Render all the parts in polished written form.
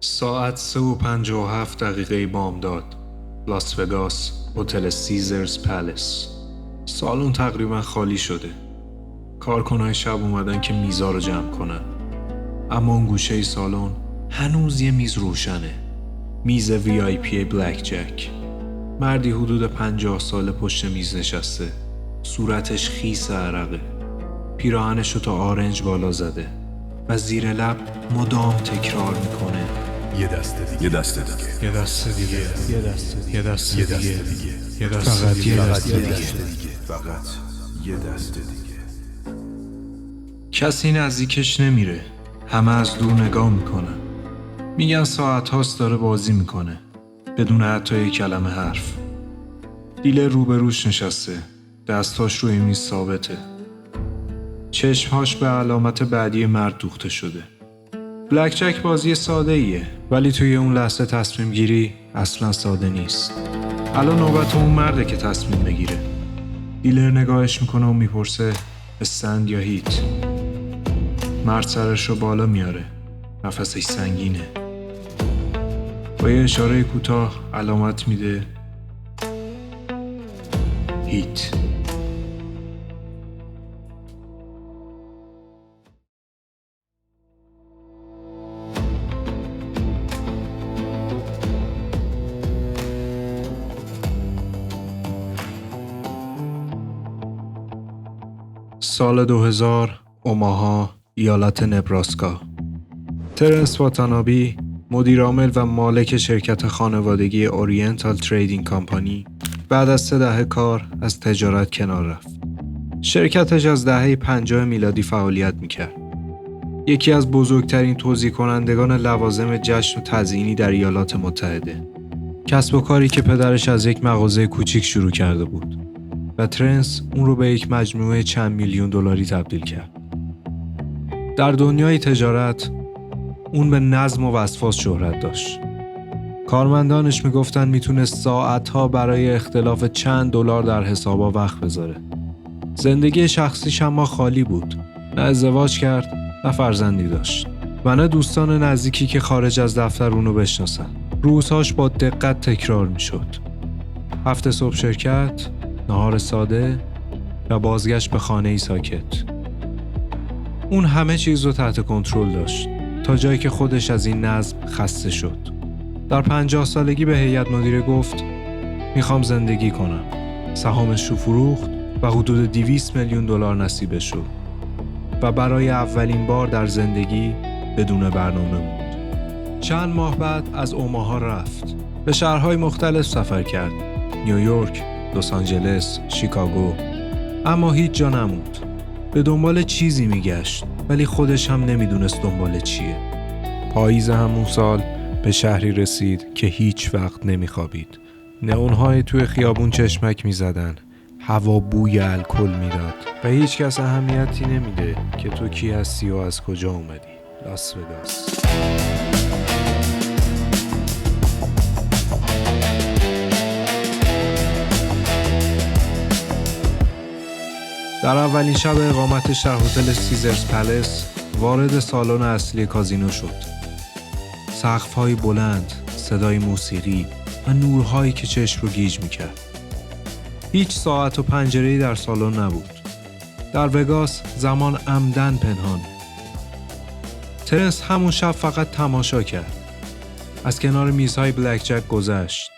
ساعت 3:57 بامداد، لاس وگاس، هتل سیزرز پلس. سالن تقریبا خالی شده. کارکنای شب اومدن که میزا رو جمع کنن. اما اون گوشه سالن هنوز یه میز روشنه. میز VIP بلک جک. مردی حدود 50 ساله پشت میز نشسته. صورتش خیس عرقه. پیراهنش رو تا آرنج بالا زده و زیر لب مدام تکرار میکنه: یه دست دیگه، یه دست دیگه، یه دست دیگه، یه دست دیگه، یه دست یه دیگه، دست دیگه، یه دست دیگه، فقط یه دست دیگه، فقط یه دست دیگه. کسی نزدیکش نمیره. همه از دور نگاه میکنن. میگن ساعت هاست داره بازی میکنه بدون حتی یک کلمه حرف. دیلر روبروش نشسته، دستاش روی میز ثابته. چشمهاش به علامت بعدی مرد دوخته شده. بلک جک بازی ساده ایه، ولی توی اون لحظه تصمیم گیری اصلا ساده نیست. الان نوبت اون مرده که تصمیم بگیره. دیلر نگاهش میکنه و میپرسه استند یا هیت. مرد سرش رو بالا میاره، نفسش سنگینه. با یه اشاره کوتاه علامت میده هیت. سال 2000 اوماها، ایالت نبراسکا. ترنس واتانابی، مدیرعامل و مالک شرکت خانوادگی اورینتال تریدینگ کامپانی، بعد از 3 دهه کار از تجارت کنار رفت. شرکتش از دهه 50 میلادی فعالیت میکرد. یکی از بزرگترین توزیع کنندگان لوازم جشن و تزیینی در ایالات متحده. کسب و کاری که پدرش از یک مغازه کوچیک شروع کرده بود و ترنس اون رو به یک مجموعه چند میلیون دلاری تبدیل کرد. در دنیای تجارت اون به نظم و وسواس شهرت داشت. کارمندانش میگفتن میتونست ساعتها برای اختلاف چند دلار در حسابا وقت بذاره. زندگی شخصیش اما خالی بود. نه ازدواج کرد، نه فرزندی داشت و نه دوستان نزدیکی که خارج از دفتر اونو بشناسن. روزهاش با دقت تکرار میشد. هفته صبح شرکت، نهار ساده و بازگشت به خانه‌ای ساکت. اون همه چیز رو تحت کنترل داشت تا جایی که خودش از این نظم خسته شد. در 50 سالگی به هیئت مدیره گفت میخوام زندگی کنم. سهامش رو فروخت و حدود 200 میلیون دلار نصیبش شد و برای اولین بار در زندگی بدون برنامه بود. چند ماه بعد از اوماها رفت. به شهرهای مختلف سفر کرد. نیویورک، لس آنجلس، شیکاگو. اما هیچ جا نموند. به دنبال چیزی میگشت ولی خودش هم نمیدونست دنبال چیه. پاییز همون سال به شهری رسید که هیچ وقت نمیخوابید. نئون‌های توی خیابون چشمک میزدن. هوا بوی الکل میداد و هیچ کس اهمیتی نمیده که تو کی هستی و از کجا اومدی. لاس وگاس. در اولین شب اقامتش در هتل سیزرز پلس وارد سالن اصلی کازینو شد. سقف‌های بلند، صدای موسیقی و نورهایی که چشم رو گیج میکرد. هیچ ساعت و پنجره‌ای در سالن نبود. در وگاس زمان عمدن پنهانه. ترنس همون شب فقط تماشا کرد. از کنار میزهای بلک جک گذشت.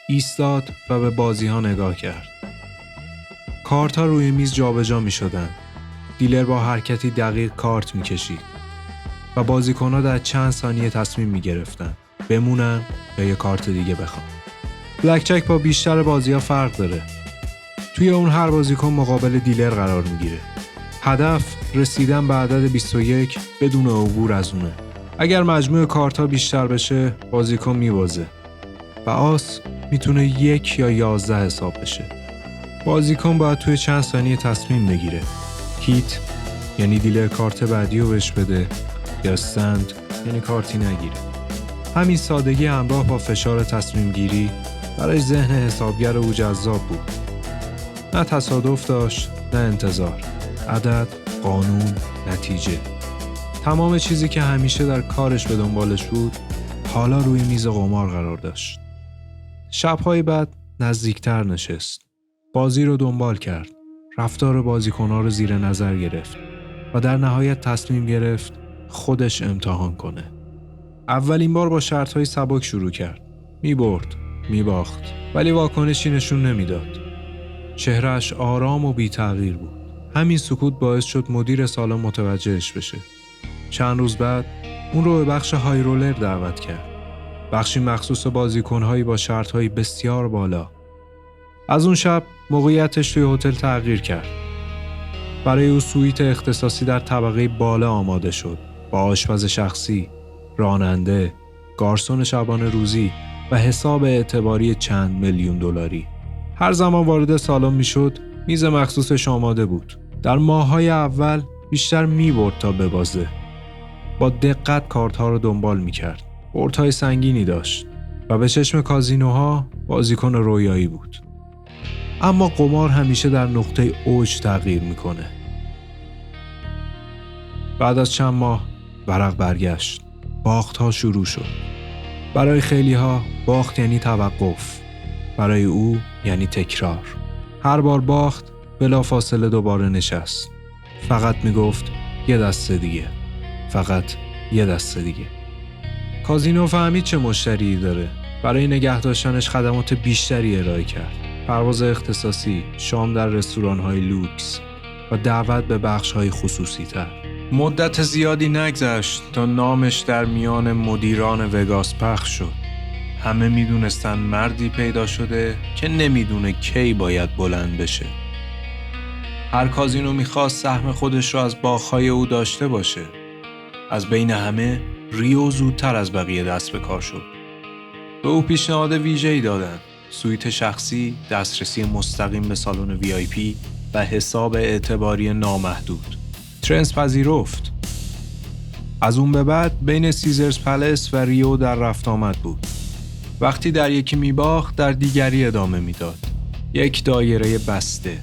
ایستاد و به بازی‌ها نگاه کرد. کارت‌ها روی میز جابجا می‌شدند. دیلر با حرکتی دقیق کارت می‌کشید و بازیکن‌ها در چند ثانیه تصمیم می‌گرفتن بمونن یا یه کارت دیگه بخوان. بلک جک با بیشتر بازی‌ها فرق داره. توی اون هر بازیکن مقابل دیلر قرار می‌گیره. هدف رسیدن به عدد 21 بدون عبور از اونه. اگر مجموع کارت‌ها بیشتر بشه، بازیکن می‌بازه و آس میتونه 1 یا 11 حساب بشه. بازیکن باید توی چند ثانیه تصمیم بگیره. هیت یعنی دیلر کارت بعدی رو بهش بده یا استند یعنی کارتی نگیره. همین سادگی همراه با فشار تصمیم گیری برای ذهن حسابگر او جذاب بود. نه تصادف داشت، نه انتظار. عدد، قانون، نتیجه. تمام چیزی که همیشه در کارش به دنبالش بود حالا روی میز قمار قرار داشت. شب‌های بعد نزدیکتر نشست. بازی رو دنبال کرد. رفتار بازیکن‌ها رو زیر نظر گرفت و در نهایت تصمیم گرفت خودش امتحان کنه. اولین بار با شرط‌های سبک شروع کرد. می‌برد، می‌باخت، ولی واکنشی نشون نمیداد. چهرهش آرام و بی‌تغییر بود. همین سکوت باعث شد مدیر سالن متوجهش بشه. چند روز بعد اون رو به بخش های رولر دعوت کرد. بخشی مخصوص بازیکن‌هایی با شرط‌های بسیار بالا. از اون شب موقعیتش توی هتل تغییر کرد. برای او سویت اختصاصی در طبقه بالا آماده شد، با آشپز شخصی، راننده، گارسون شبانه روزی و حساب اعتباری چند میلیون دلاری. هر زمان وارد سالن میشد، میز مخصوصش آماده بود. در ماه‌های اول بیشتر می‌برد تا ببازه. با دقت کارت‌ها رو دنبال می‌کرد. بردهای سنگینی داشت و به چشم کازینوها بازیکن رویایی بود. اما قمار همیشه در نقطه اوج تغییر می‌کنه. بعد از چند ماه ورق برگشت. باخت‌ها شروع شد. برای خیلی‌ها باخت یعنی توقف. برای او یعنی تکرار. هر بار باخت بلافاصله دوباره نشست. فقط میگفت یه دسته دیگه. فقط یه دسته دیگه. کازینو فهمید چه مشتری داره. برای نگه داشتنش خدمات بیشتری ارائه کرد. پرواز اختصاصی، شام در رستوران‌های لوکس و دعوت به بخش‌های خصوصی تر. مدت زیادی نگذشت تا نامش در میان مدیران وگاس پخش شد. همه میدونستن مردی پیدا شده که نمیدونه کی باید بلند بشه. هر کازینو میخواست سهم خودش را از باغ‌های او داشته باشه. از بین همه ریو زودتر از بقیه دست به کار شد. به او پیشنهاد ویژه‌ای دادن: سویت شخصی، دسترسی مستقیم به سالن VIP و حساب اعتباری نامحدود. ترنس پذیرفت. از اون به بعد بین سیزرز پلس و ریو در رفت آمد بود. وقتی در یکی میباخت در دیگری ادامه میداد. یک دایره بسته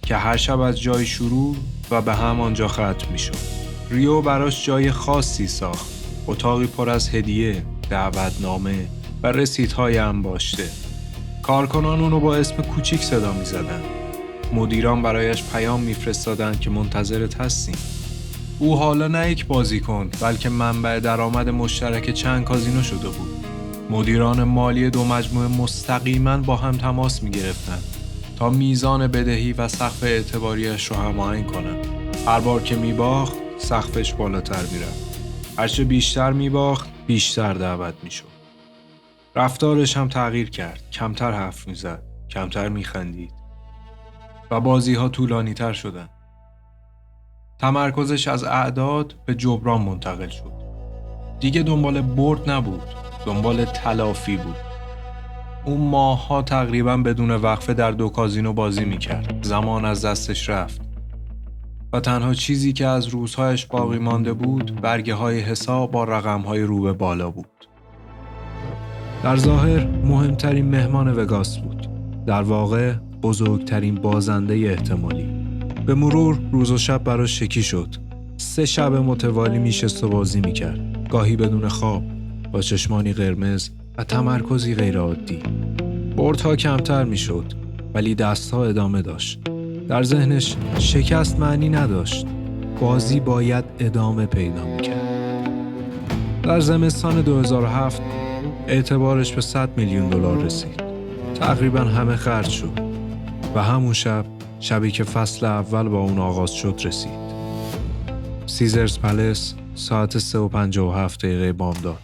که هر شب از جای شروع و به همانجا ختم میشد. ریو براش جای خاصی ساخت. اتاقی پر از هدیه، دعوتنامه و رسیدهای انباشته. کارکنان اونو با اسم کوچیک صدا میزدن. مدیران برایش پیام میفرستادن که منتظرت هستیم. او حالا نه یک بازیکن بلکه منبع درآمد مشترک چند کازینو شده بود. مدیران مالی دو مجموعه مستقیما با هم تماس می‌گرفتند تا میزان بدهی و سقف اعتباریش رو هماهنگ کنند. هر بار که می‌باخت سقفش بالاتر می‌رفت. هرچه بیشتر می‌باخت بیشتر دعوت می‌شد. رفتارش هم تغییر کرد. کمتر حرف می‌زد، کمتر می‌خندید و بازی‌ها طولانی‌تر شدند. تمرکزش از اعداد به جبران منتقل شد. دیگه دنبال برد نبود، دنبال تلافی بود. اون ماه‌ها تقریباً بدون وقفه در 2 کازینو بازی می‌کرد. زمان از دستش رفت و تنها چیزی که از روزهایش باقی مانده بود برگه‌های حساب با رقم‌های رو به بالا بود. در ظاهر مهمترین مهمان وگاس بود. در واقع بزرگترین بازنده احتمالی. به مرور روز و شب براش شکی شد. 3 شب متوالی میشست و بازی میکرد. گاهی بدون خواب، با چشمانی قرمز و تمرکزی غیرعادی. بردها کمتر میشد، ولی دستها ادامه داشت. در ذهنش شکست معنی نداشت. بازی باید ادامه پیدا میکرد. در زمستان 2007 اعتبارش به 100 میلیون دلار رسید. تقریبا همه خرج شد و همون شبی که فصل اول با اون آغاز شد رسید. سیزرز پلس ساعت 3:57 بامداد.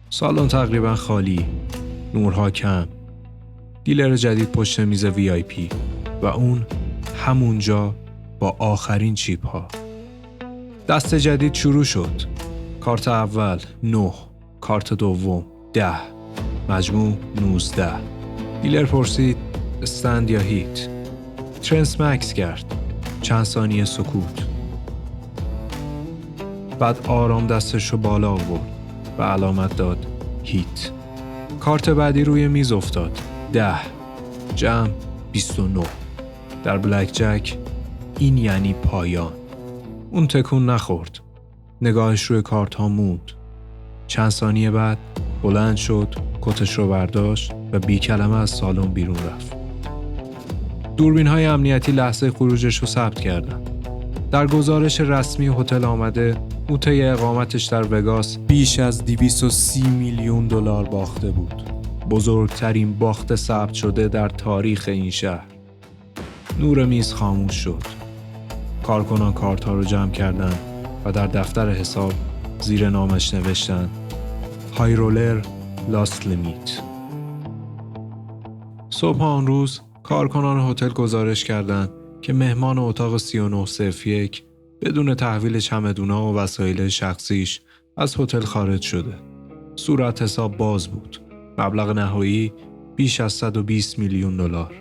سالن تقریبا خالی، نورها کم. دیلر جدید پشت میز VIP و اون همونجا با آخرین چیپ ها. دست جدید شروع شد. کارت اول 9، کارت دوم 10، مجموع 19. دیلر پرسید استند یا هیت. ترنس مکس کرد. چند ثانیه سکوت. بعد آرام دستش رو بالا آورد و علامت داد هیت. کارت بعدی روی میز افتاد. 10، جمع 29. در بلک جک این یعنی پایان. اون تکون نخورد. نگاهش روی کارت ها موند. چند ثانیه بعد بلند شد، کتش رو برداشت و بی کلمه از سالن بیرون رفت. دوربین‌های امنیتی لحظه خروجش رو ثبت کردن. در گزارش رسمی هتل آمده او طی اقامتش در وگاس بیش از 230 میلیون دلار باخته بود. بزرگترین باخت ثبت شده در تاریخ این شهر. نور میز خاموش شد. کارکنان کارت‌ها رو جمع کردند و در دفتر حساب زیر نامش نوشتند های رولر لاست لیمیت. صبح آن روز کارکنان هتل گزارش کردند که مهمان اتاق 3901 بدون تحویل چمدونا و وسایل شخصیش از هتل خارج شده. صورت حساب باز بود. مبلغ نهایی بیش از 120 میلیون دلار.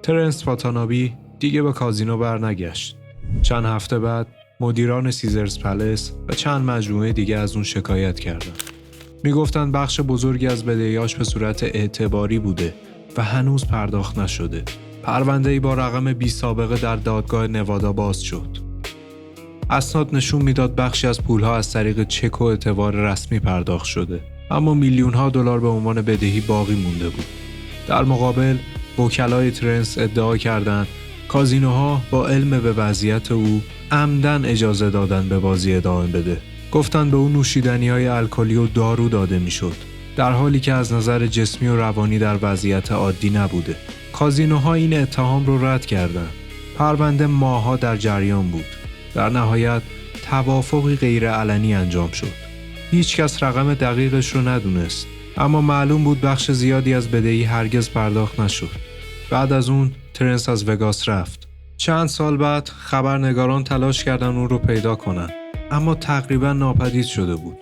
ترنس واتانابی دیگه به کازینو برنگشت. چند هفته بعد مدیران سیزرز پلس و چند مجموعه دیگه از اون شکایت کردند. میگفتند بخش بزرگی از بدهیاش به صورت اعتباری بوده و هنوز پرداخت نشده. پرونده‌ای با رقم بی سابقه در دادگاه نوادا باز شد. اسناد نشون میداد بخشی از پولها از طریق چک و اعتبار رسمی پرداخت شده، اما میلیون‌ها دلار به عنوان بدهی باقی مونده بود. در مقابل وکلای ترنس ادعا کردند کازینوها با علم به وضعیت او عمدن اجازه دادن به بازی ادامه بده. گفتند به او نوشیدنی‌های الکلی و دارو داده میشد، در حالی که از نظر جسمی و روانی در وضعیت عادی نبوده. کازینوها این اتهام رو رد کردند. پرونده ماه‌ها در جریان بود. در نهایت توافقی غیرعلنی انجام شد. هیچ کس رقم دقیقش رو ندونست، اما معلوم بود بخش زیادی از بدهی هرگز پرداخت نشد. بعد از اون ترنس از وگاس رفت. چند سال بعد خبرنگاران تلاش کردن اون رو پیدا کنن، اما تقریبا ناپدید شده بود.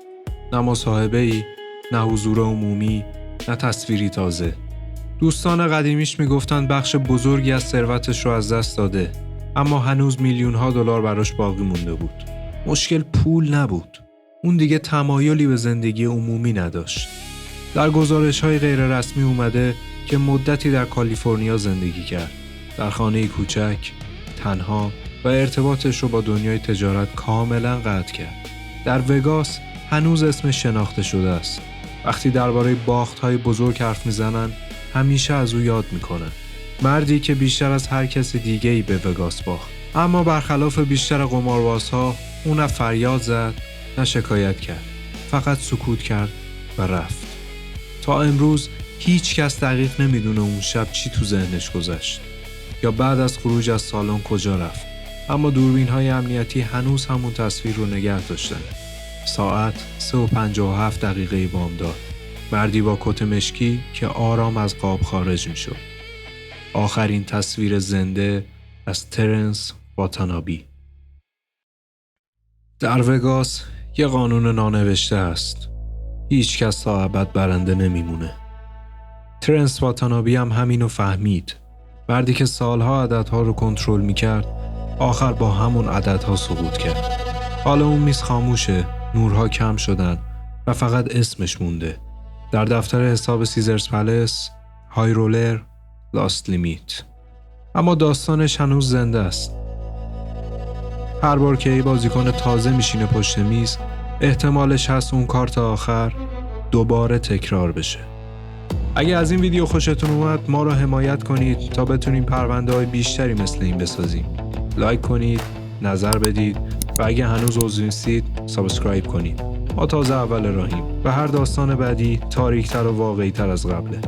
نه مصاحبه‌ای، نه حضور عمومی، نه تصویری تازه. دوستان قدیمیش میگفتن بخش بزرگی از ثروتش رو از دست داده، اما هنوز میلیون‌ها دلار براش باقی مونده بود. مشکل پول نبود. اون دیگه تمایلی به زندگی عمومی نداشت. در گزارش‌های غیررسمی اومده که مدتی در کالیفرنیا زندگی کرد. در خانه‌ای کوچک، تنها و ارتباطش رو با دنیای تجارت کاملاً قطع کرد. در وگاس هنوز اسمش شناخته شده است. وقتی درباره باخت‌های بزرگ حرف میزنن، همیشه از او یاد میکنن. مردی که بیشتر از هر کس دیگه‌ای به وگاس باخت. اما برخلاف بیشتر قماربازها، اون نه فریاد زد، نه شکایت کرد. فقط سکوت کرد و رفت. تا امروز هیچ کس دقیق نمیدونه اون شب چی تو ذهنش گذشت یا بعد از خروج از سالن کجا رفت. اما دوربین‌های امنیتی هنوز همون تصویر رو نگه داشتن. ساعت 3:57 بامداد. مردی با کت مشکی که آرام از قاب خارج میشد. آخرین تصویر زنده از ترنس واتانابی. در وگاس یه قانون نانوشته است. هیچ کس تا ابد برنده نمیمونه. ترنس واتانابی هم همینو فهمید. مردی که سالها عددها رو کنترل میکرد، آخر با همون عددها سقوط کرد. حالا اون میز خاموشه، نورها کم شدن و فقط اسمش مونده. در دفتر حساب سیزرز پلس، های رولر لاست لیمیت. اما داستانش هنوز زنده است. هر بار که یه بازیکن تازه میشینه پشت میز، احتمالش هست اون کارت آخر دوباره تکرار بشه. اگه از این ویدیو خوشتون اومد، ما رو حمایت کنید تا بتونیم پرونده های بیشتری مثل این بسازیم. لایک کنید، نظر بدید و اگه هنوز عضو نیستید سابسکرایب کنید. ما تازه اول راهیم و هر داستان بعدی تاریک‌تر و واقعی‌تر از قبله.